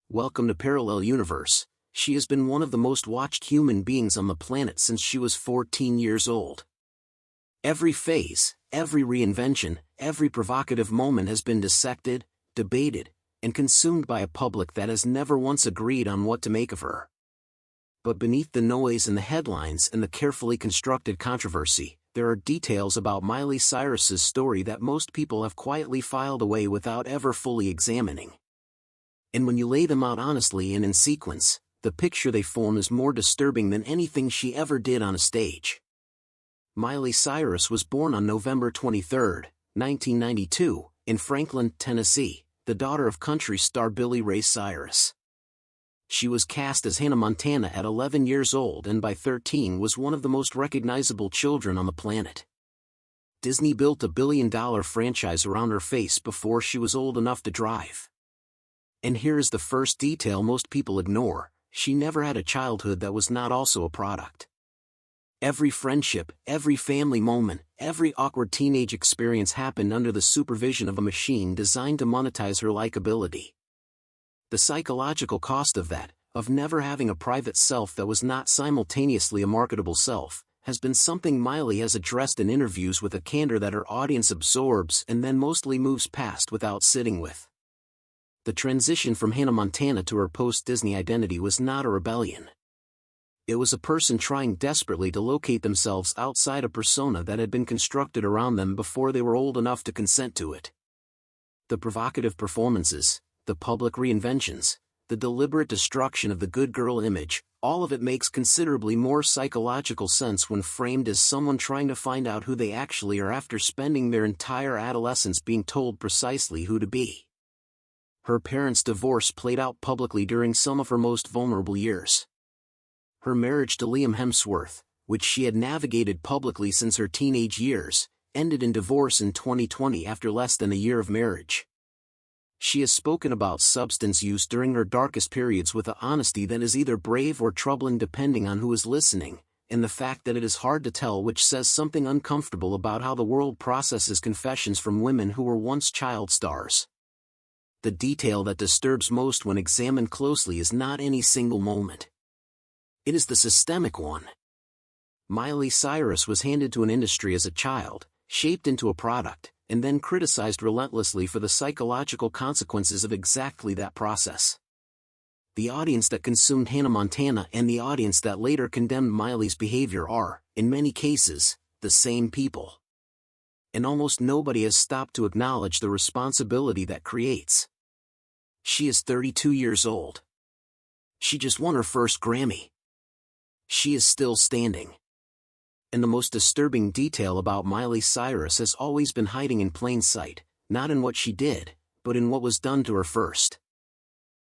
Welcome to Parallel Universe. She has been one of the most watched human beings on the planet since she was 14 years old. Every phase, every reinvention, every provocative moment has been dissected, debated, and consumed by a public that has never once agreed on what to make of her. But beneath the noise and the headlines and the carefully constructed controversy, there are details about Miley Cyrus's story that most people have quietly filed away without ever fully examining. And when you lay them out honestly and in sequence, the picture they form is more disturbing than anything she ever did on a stage. Miley Cyrus was born on November 23, 1992, in Franklin, Tennessee, the daughter of country star Billy Ray Cyrus. She was cast as Hannah Montana at 11 years old and by 13 was one of the most recognizable children on the planet. Disney built a billion-dollar franchise around her face before she was old enough to drive. And here is the first detail most people ignore: she never had a childhood that was not also a product. Every friendship, every family moment, every awkward teenage experience happened under the supervision of a machine designed to monetize her likability. The psychological cost of that, of never having a private self that was not simultaneously a marketable self, has been something Miley has addressed in interviews with a candor that her audience absorbs and then mostly moves past without sitting with. The transition from Hannah Montana to her post-Disney identity was not a rebellion. It was a person trying desperately to locate themselves outside a persona that had been constructed around them before they were old enough to consent to it. The provocative performances, the public reinventions, the deliberate destruction of the good girl image, all of it makes considerably more psychological sense when framed as someone trying to find out who they actually are after spending their entire adolescence being told precisely who to be. Her parents' divorce played out publicly during some of her most vulnerable years. Her marriage to Liam Hemsworth, which she had navigated publicly since her teenage years, ended in divorce in 2020 after less than a year of marriage. She has spoken about substance use during her darkest periods with a honesty that is either brave or troubling depending on who is listening, and the fact that it is hard to tell which says something uncomfortable about how the world processes confessions from women who were once child stars. The detail that disturbs most when examined closely is not any single moment. It is the systemic one. Miley Cyrus was handed to an industry as a child, shaped into a product, and then criticized relentlessly for the psychological consequences of exactly that process. The audience that consumed Hannah Montana and the audience that later condemned Miley's behavior are, in many cases, the same people. And almost nobody has stopped to acknowledge the responsibility that creates. She is 32 years old. She just won her first Grammy. She is still standing. And the most disturbing detail about Miley Cyrus has always been hiding in plain sight, not in what she did, but in what was done to her first.